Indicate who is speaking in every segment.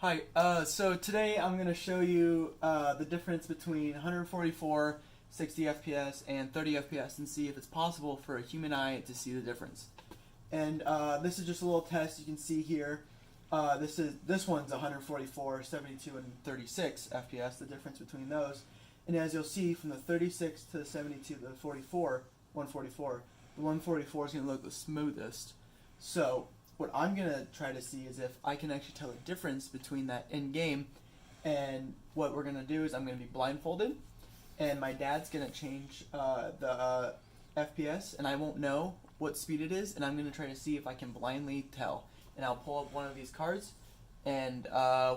Speaker 1: Hi, so today I'm going to show you the difference between 144, 60 FPS, and 30 FPS and see if it's possible for a human eye to see the difference. And this is just a little test you can see here. This one's 144, 72, and 36 FPS, the difference between those. And as you'll see from the 36 to the 72 to the 144, the 144 is going to look the smoothest. So what I'm going to try to see is if I can actually tell the difference between that in-game, and what we're going to do is I'm going to be blindfolded, and my dad's going to change the FPS, and I won't know what speed it is, and I'm going to try to see if I can blindly tell. And I'll pull up one of these cards, and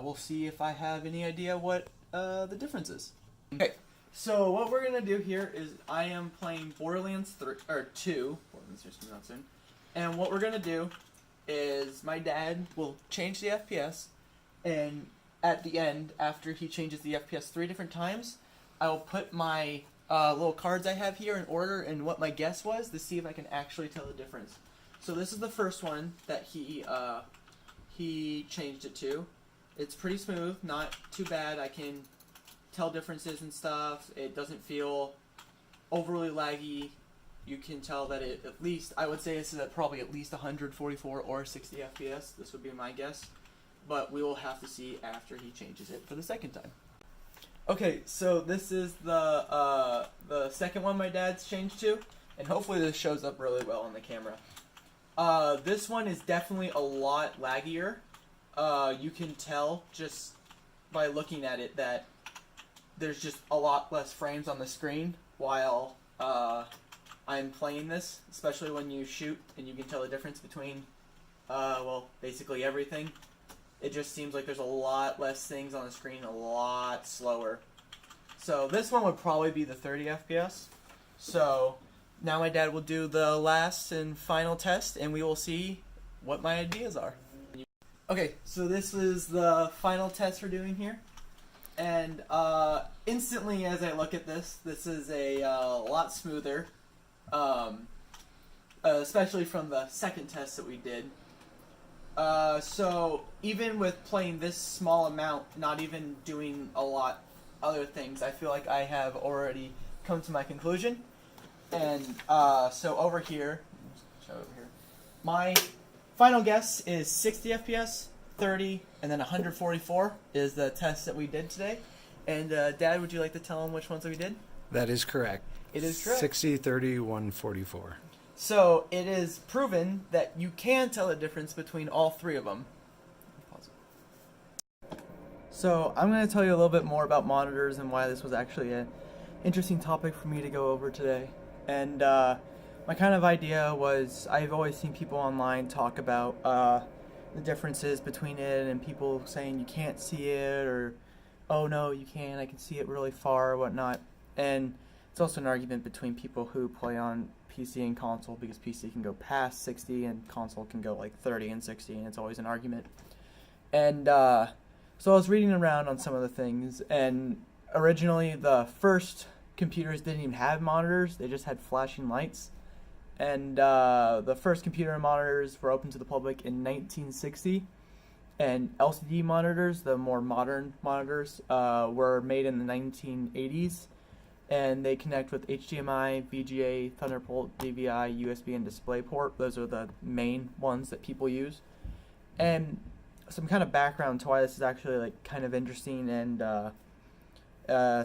Speaker 1: we'll see if I have any idea what the difference is. Okay, so what we're going to do here is I am playing Borderlands 2, Borderlands 3 is coming out soon, and what we're going to do is my dad will change the FPS, and at the end, after he changes the FPS 3 different times, I will put my little cards I have here in order and what my guess was to see if I can actually tell the difference. So this is the first one that he changed it to. It's pretty smooth, not too bad. I can tell differences and stuff. It doesn't feel overly laggy. You can tell that it at least, I would say this is at probably at least 144 or 60 FPS. This would be my guess. But we will have to see after he changes it for the second time. Okay, so this is the second one my dad's changed to. And hopefully this shows up really well on the camera. This one is definitely a lot laggier. You can tell just by looking at it that there's just a lot less frames on the screen while I'm playing this, especially when you shoot and you can tell the difference between, well, basically everything. It just seems like there's a lot less things on the screen, a lot slower. So this one would probably be the 30 FPS. So now my dad will do the last and final test, and we will see what my ideas are. Okay, so this is the final test we're doing here. And instantly as I look at this is a lot smoother. Especially from the second test that we did. So even with playing this small amount, not even doing a lot other things, I feel like I have already come to my conclusion. And so over here, my final guess is 60 FPS, 30, and then 144 is the test that we did today. And Dad, would you like to tell them which ones we did?
Speaker 2: That is correct.
Speaker 1: It is correct.
Speaker 2: 60, 30, 144.
Speaker 1: So it is proven that you can tell the difference between all three of them. So I'm going to tell you a little bit more about monitors and why this was actually an interesting topic for me to go over today. And my kind of idea was I've always seen people online talk about the differences between it, and people saying you can't see it, or oh no you can, I can see it really far or whatnot. And it's also an argument between people who play on PC and console, because PC can go past 60 and console can go like 30 and 60, and it's always an argument. And so I was reading around on some of the things, and originally the first computers didn't even have monitors, they just had flashing lights. And the first computer monitors were open to the public in 1960, and LCD monitors, the more modern monitors, were made in the 1980s. And they connect with HDMI, VGA, Thunderbolt, DVI, USB, and DisplayPort. Those are the main ones that people use. And some kind of background to why this is actually like kind of interesting and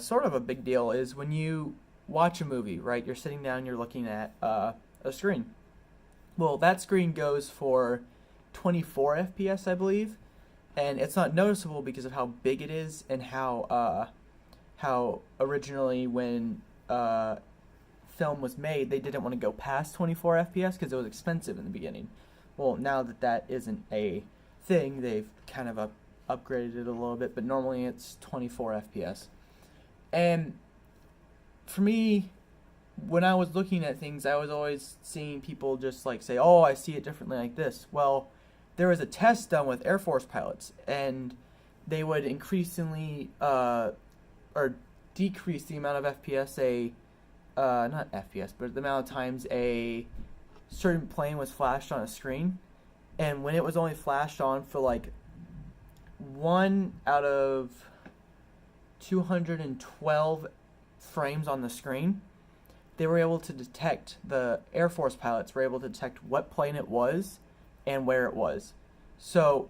Speaker 1: sort of a big deal is when you watch a movie, right? You're sitting down, you're looking at a screen. Well, that screen goes for 24 FPS, I believe, and it's not noticeable because of how big it is and how originally when film was made, they didn't want to go past 24 FPS because it was expensive in the beginning. Well, now that that isn't a thing, they've kind of upgraded it a little bit, but normally it's 24 FPS. And for me, when I was looking at things, I was always seeing people just like say, oh, I see it differently like this. Well, there was a test done with Air Force pilots, and they would increasingly or decrease the amount of FPS not FPS, but the amount of times a certain plane was flashed on a screen. And when it was only flashed on for like 1 out of 212 frames on the screen, they were able to detect, the Air Force pilots were able to detect what plane it was and where it was. So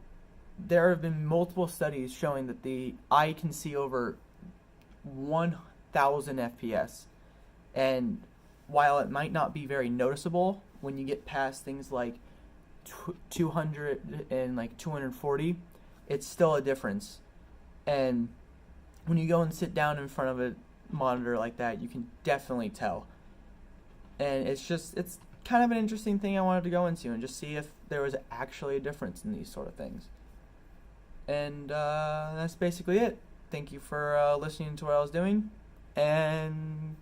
Speaker 1: there have been multiple studies showing that the eye can see over 1,000 FPS. And while it might not be very noticeable when you get past things like 200 and like 240, it's still a difference. And when you go and sit down in front of a monitor like that, you can definitely tell. And it's kind of an interesting thing I wanted to go into and just see if there was actually a difference in these sort of things. And that's basically it. Thank you for listening to what I was doing, and